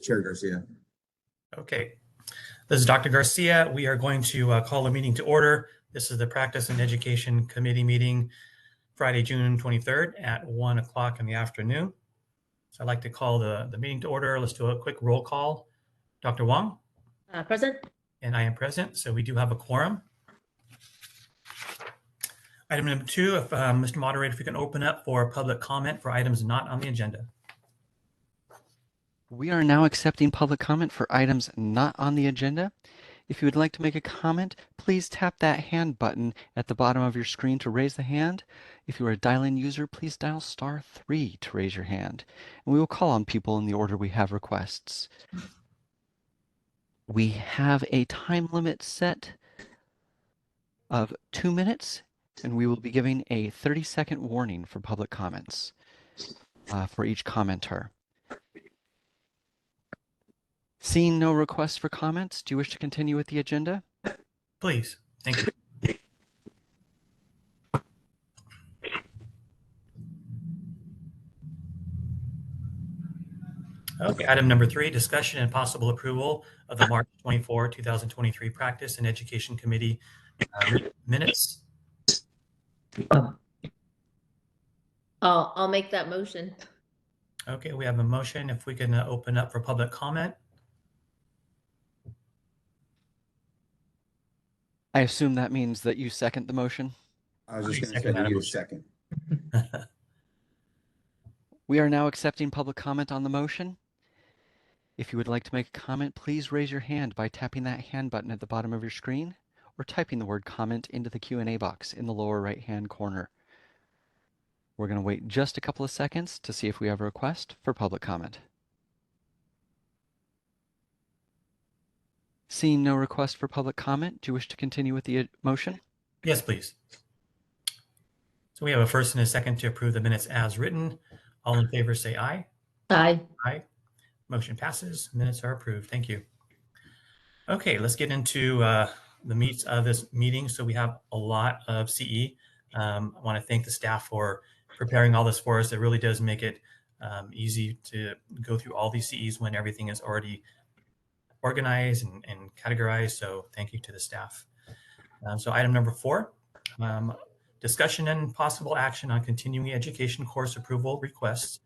Chair Garcia. Okay. This is Dr. Garcia. We are going to call the meeting to order. This is the Practice and Education Committee meeting, Friday, June 23rd at 1 o'clock in the afternoon. So I'd like to call the meeting to order. Let's do a quick roll call. Dr. Wong? Present. And I am present, so we do have a quorum. Item number 2, if Mr. Moderator, if you can open up for public comment for items not on the agenda. We are now accepting public comment for items not on the agenda. If you would like to make a comment, please tap that hand button at the bottom of your screen to raise the hand. If you are a dial-in user, please dial *3 to raise your hand, and we will call on people in the order we have requests. We have a time limit set of 2 minutes, and we will be giving a 30-second warning for public comments for each commenter. Seeing no requests for comments, do you wish to continue with the agenda? Please. Thank you. Okay, item number 3, discussion and possible approval of the March 24, 2023 Practice and Education Committee minutes. I'll make that motion. Okay, we have a motion. If we can open up for public comment. I assume that means that you second the motion? I was just going to say that you second. We are now accepting public comment on the motion. If you would like to make a comment, please raise your hand by tapping that hand button at the bottom of your screen or typing the word comment into the Q&A box in the lower right-hand corner. We're going to wait just a couple of seconds to see if we have a request for public comment. Seeing no request for public comment, do you wish to continue with the motion? Yes, please. So we have a first and a second to approve the minutes as written. All in favor say aye. Aye. Aye. Motion passes. Minutes are approved. Thank you. Okay, let's get into the meat of this meeting. So we have a lot of CE. I want to thank the staff for preparing all this for us. It really does make it easy to go through all these CEs when everything is already organized and categorized. So thank you to the staff. So item number 4, discussion and possible action on continuing education course approval requests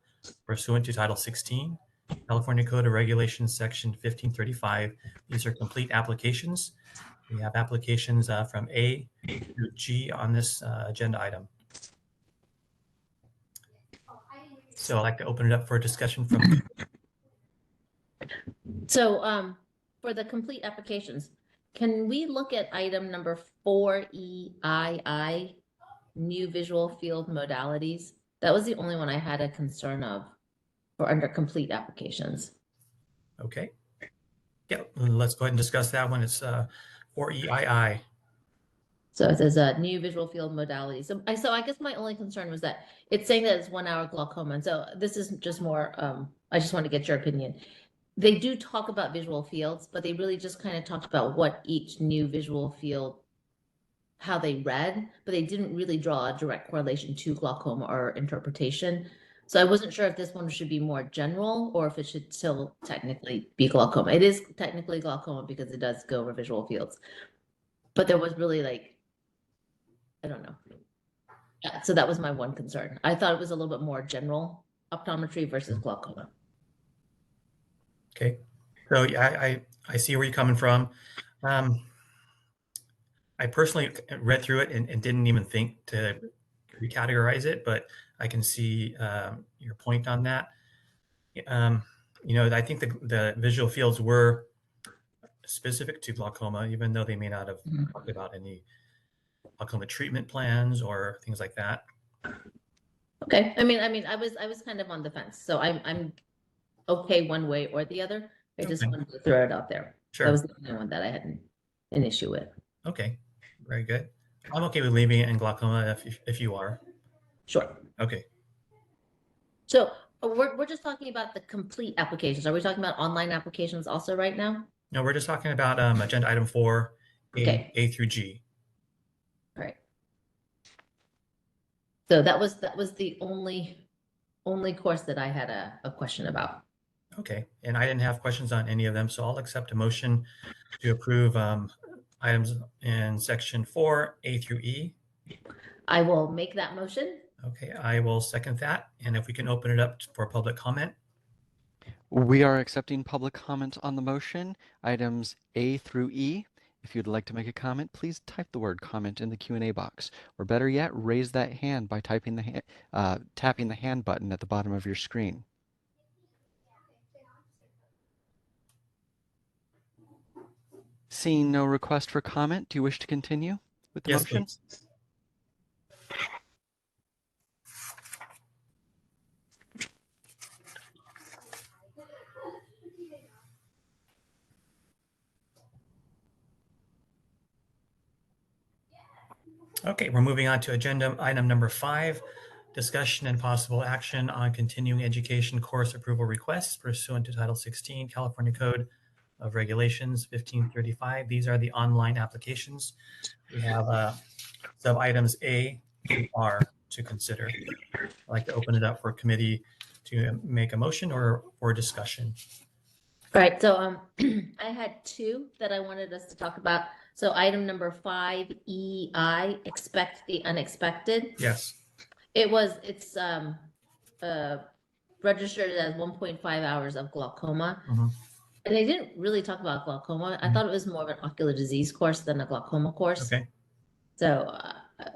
pursuant to Title 16, California Code of Regulations, Section 1535. These are complete applications. We have applications from A through G on this agenda item. So I'd like to open it up for discussion from. So for the complete applications, can we look at item number 4EII, new visual field modalities? That was the only one I had a concern of for under complete applications. Okay. Yeah, let's go ahead and discuss that one. It's 4EII. So it says new visual field modalities. So I guess my only concern was that it's saying that it's 1 hour glaucoma. And so this is just more, I just want to get your opinion. They do talk about visual fields, but they really just kind of talked about what each new visual field, how they read, but they didn't really draw a direct correlation to glaucoma or interpretation. So I wasn't sure if this one should be more general or if it should still technically be glaucoma. It is technically glaucoma because it does go over visual fields. But there was really like, I don't know. Yeah, so that was my one concern. I thought it was a little bit more general optometry versus glaucoma. Okay. So yeah, I see where you're coming from. I personally read through it and didn't even think to recategorize it, but I can see your point on that. You know, I think the visual fields were specific to glaucoma, even though they may not have talked about any glaucoma treatment plans or things like that. Okay. I mean, I was kind of on the fence, so I'm okay one way or the other. I just wanted to throw it out there. Sure. That was the only one that I had an issue with. Okay. Very good. I'm okay with leaving it in glaucoma if you are. Sure. Okay. So we're just talking about the complete applications. Are we talking about online applications also right now? No, we're just talking about agenda item 4, Okay. A through G. All right. So that was the only course that I had a question about. Okay, and I didn't have questions on any of them, so I'll accept a motion to approve items in section 4, A through E. I will make that motion. Okay, I will second that. And if we can open it up for public comment. We are accepting public comment on the motion, items A through E. If you'd like to make a comment, please type the word comment in the Q&A box, or better yet, raise that hand by tapping the hand button at the bottom of your screen. Seeing no request for comment, do you wish to continue with the Yes, motion? please. Okay, we're moving on to agenda item number 5, discussion and possible action on continuing education course approval requests pursuant to Title 16 California Code of Regulations 1535. These are the online applications. We have sub items A through R to consider. I'd like to open it up for committee to make a motion or for discussion. All right, so I had 2 that I wanted us to talk about. So item number 5EI, expect the unexpected. Yes. It's registered as 1.5 hours of glaucoma. Mhm. And they didn't really talk about glaucoma. I thought it was more of an ocular disease course than a glaucoma course. Okay. So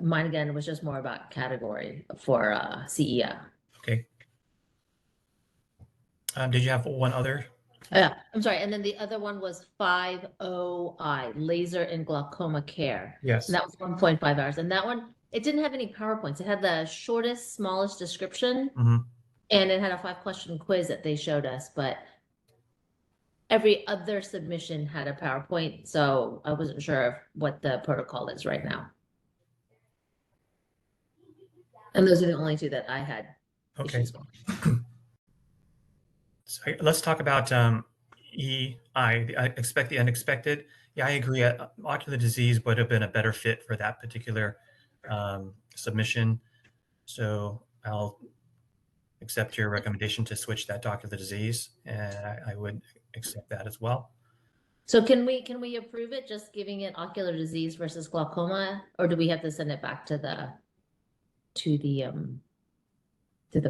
mine again was just more about category for CEA. Okay. Did you have one other? Yeah, I'm sorry. And then the other one was 5OI, laser and glaucoma care. Yes. And that was 1.5 hours. And that one, it didn't have any PowerPoints. It had the shortest, smallest description. Mhm. And it had a 5-question quiz that they showed us, but every other submission had a PowerPoint. So I wasn't sure what the protocol is right now. And those are the only 2 that I had. Okay. issues with. So let's talk about EI, expect the unexpected. Yeah, I agree. Ocular disease would have been a better fit for that particular submission. So I'll accept your recommendation to switch that to ocular disease, and I would accept that as well. So can we approve it, just giving it ocular disease versus glaucoma, or do we have to send it back to the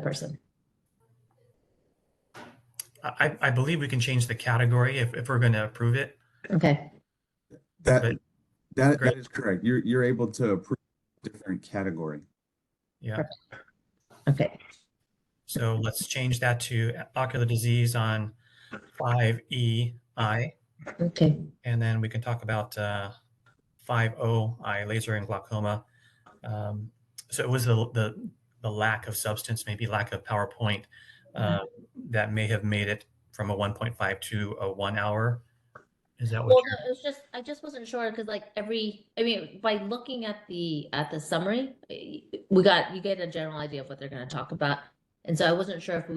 person? I believe we can change the category if we're going to approve it. Okay. But- That is correct. You're able to approve a different category. Yeah. Okay. So let's change that to ocular disease on 5EI. Okay. And then we can talk about 5OI, laser and glaucoma. So it was the lack of substance, maybe lack of PowerPoint that may have made it from a 1.5 to a 1 hour. Is that what Well, you're... no, it was just, I just wasn't sure because like by looking at the summary, you get a general idea of what they're going to talk about. And so I wasn't sure if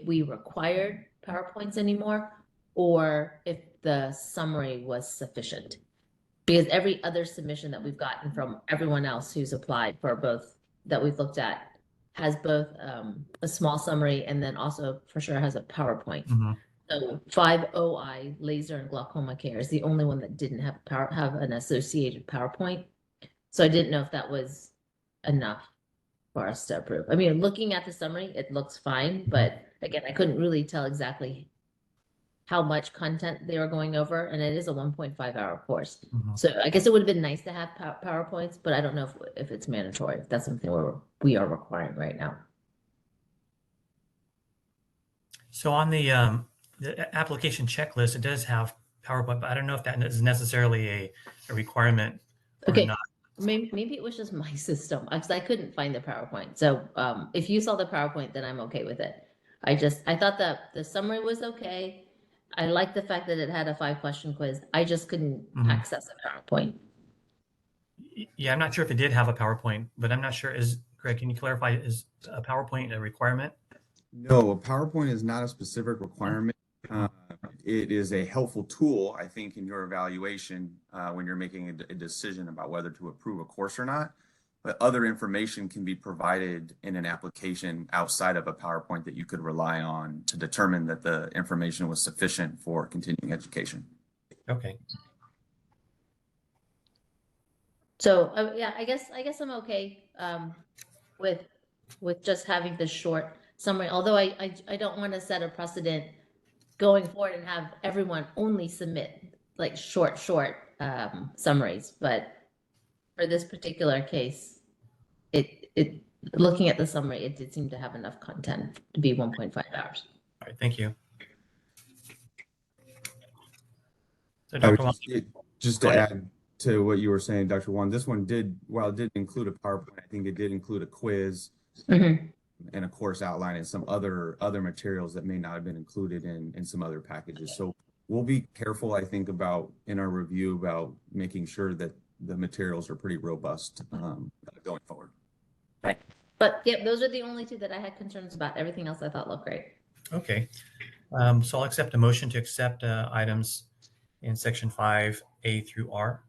we required PowerPoints anymore or if the summary was sufficient. Because every other submission that we've gotten from everyone else who's applied for both that we've looked at has both a small summary and then also for sure has a PowerPoint. Mhm. So 5OI, laser and glaucoma care, is the only one that didn't have an associated PowerPoint. So I didn't know if that was enough for us to approve. I mean, looking at the summary, it looks fine, but again, I couldn't really tell exactly how much content they were going over, and it is a 1.5 hour course. Mhm. So I guess it would have been nice to have PowerPoints, but I don't know if it's mandatory, if that's something we are requiring right now. So on the application checklist, it does have PowerPoint, but I don't know if that is necessarily a requirement or Okay. not. Maybe it was just my system because I couldn't find the PowerPoint. So if you saw the PowerPoint, then I'm okay with it. I thought that the summary was okay. I like the fact that it had a 5-question quiz. I just couldn't access the PowerPoint. Yeah, I'm not sure if it did have a PowerPoint, but I'm not sure. Greg, can you clarify, is a PowerPoint a requirement? No, a PowerPoint is not a specific requirement. It is a helpful tool, I think, in your evaluation when you're making a decision about whether to approve a course or not. but other information can be provided in an application outside of a PowerPoint that you could rely on to determine that the information was sufficient for continuing education. Okay. So yeah, I guess I'm okay with just having the short summary. Although I don't want to set a precedent going forward and have everyone only submit like short summaries. But for this particular case, it looking at the summary, it did seem to have enough content to be 1.5 hours. All right. Thank you. So I would Dr. Wong, just go to ahead. add to what you were saying, Dr. Wan, this one did, while it did include a PowerPoint, I think it did include a quiz Mhm. and a course outline and some other materials that may not have been included in some other packages. So we'll be careful, I think, about in our review about making sure that the materials are pretty robust going forward. Right. But yeah, those are the only two that I had concerns about. Everything else I thought looked great. Okay. So I'll accept a motion to accept items in section 5A through R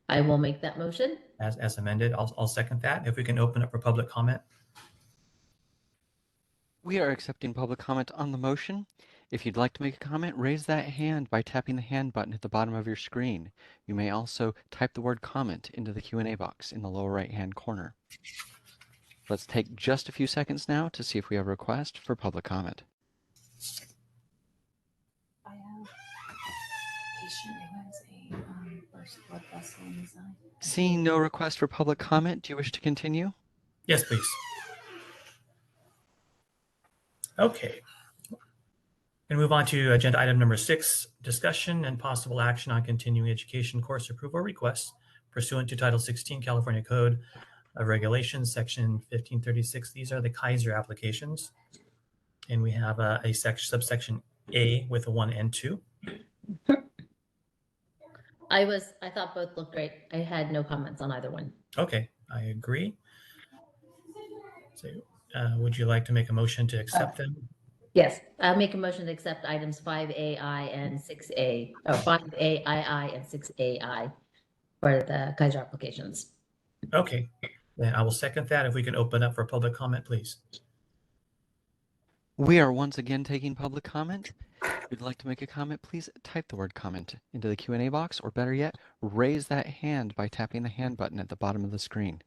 I will make that motion. as amended. I'll second that. If we can open up for public comment. We are accepting public comment on the motion. If you'd like to make a comment, raise that hand by tapping the hand button at the bottom of your screen. You may also type the word comment into the Q&A box in the lower right-hand corner. Let's take just a few seconds now to see if we have a request for public comment. I have a patient who has a burst blood vessel in his eye. Seeing no request for public comment, do you wish to continue? Yes, please. Okay. And move on to agenda item number 6, discussion and possible action on continuing education course approval requests pursuant to Title 16 California Code of Regulations, Section 1536. These are the Kaiser applications. And we have a subsection A with a 1 and 2. I thought both looked great. I had no comments on either one. Okay, I agree. So would you like to make a motion to accept them? Yes, I'll make a motion to accept items 5AI and 6A, or 5AII and 6AI for the Kaiser applications. Okay, then I will second that. If we can open up for public comment, please. We are once again taking public comment. If you'd like to make a comment, please type the word comment into the Q&A box, or better yet, raise that hand by tapping the hand button at the bottom of the screen.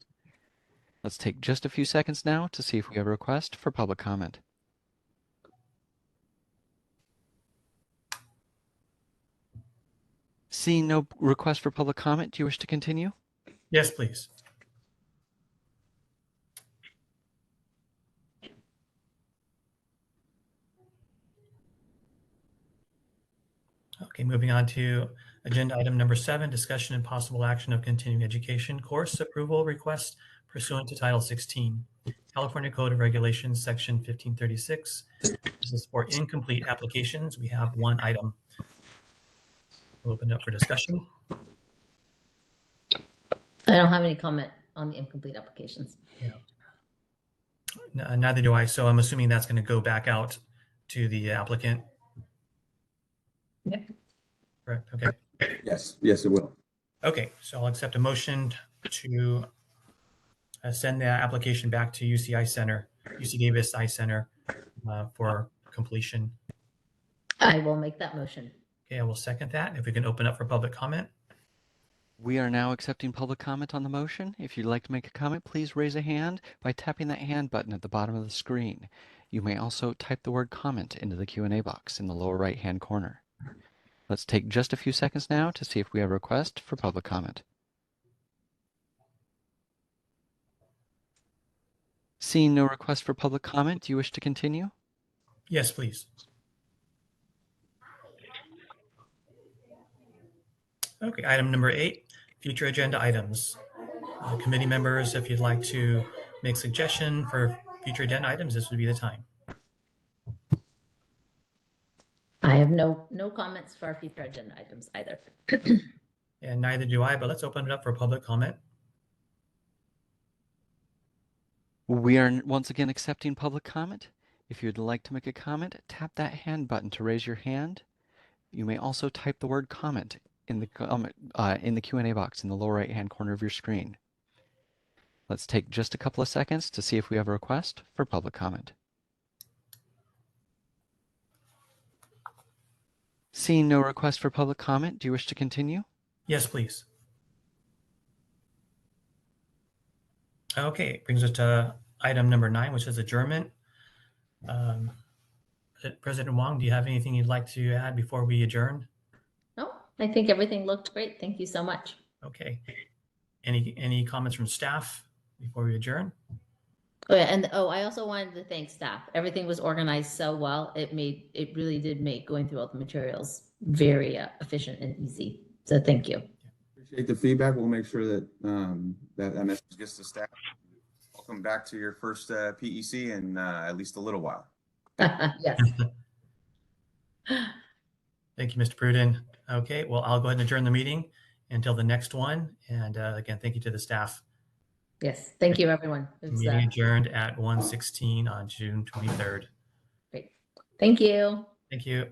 Let's take just a few seconds now to see if we have a request for public comment. Seeing no request for public comment, do you wish to continue? Yes, please. Okay, moving on to agenda item number 7, discussion and possible action of continuing education course approval request pursuant to Title 16, California Code of Regulations, Section 1536. This is for incomplete applications. We have one item. We'll open up for discussion. I don't have any comment on the incomplete applications. Neither do I. So I'm assuming that's going to go back out to the applicant. Yep. Correct. Okay. Yes, yes, it will. Okay. So I'll accept a motion to send the application back to UC Davis Eye Center for completion. I will make that motion. Okay, I will second that. If we can open up for public comment. We are now accepting public comment on the motion. If you'd like to make a comment, please raise a hand by tapping that hand button at the bottom of the screen. You may also type the word comment into the Q&A box in the lower right-hand corner. Let's take just a few seconds now to see if we have a request for public comment. Seeing no request for public comment, do you wish to continue? Yes, please. Okay, item number 8, future agenda items. Committee members, if you'd like to make suggestion for future agenda items, this would be the time. I have no comments for our future agenda items either. And neither do I, but let's open it up for public comment. We are once again accepting public comment. If you'd like to make a comment, tap that hand button to raise your hand. You may also type the word comment in the Q&A box in the lower right-hand corner of your screen. Let's take just a couple of seconds to see if we have a request for public comment. Seeing no request for public comment, do you wish to continue? Yes, please. Okay, brings us to item number 9, which is adjournment. President Wong, do you have anything you'd like to add before we adjourn? No, I think everything looked great. Thank you so much. Okay. Any comments from staff before we adjourn? Oh yeah, and I also wanted to thank staff. Everything was organized so well. It really did make going through all the materials very efficient and easy. So thank you. Appreciate the feedback. We'll make sure that that message gets to staff. Welcome back to your first PEC in at least a little while. Yes. Thank you, Mr. Pruden. Okay, well, I'll go ahead and adjourn the meeting until the next one. And again, thank you to the staff. Yes. Thank you, everyone. It's, Meeting adjourned at 1:16 on June 23rd. great. Thank you. Thank you.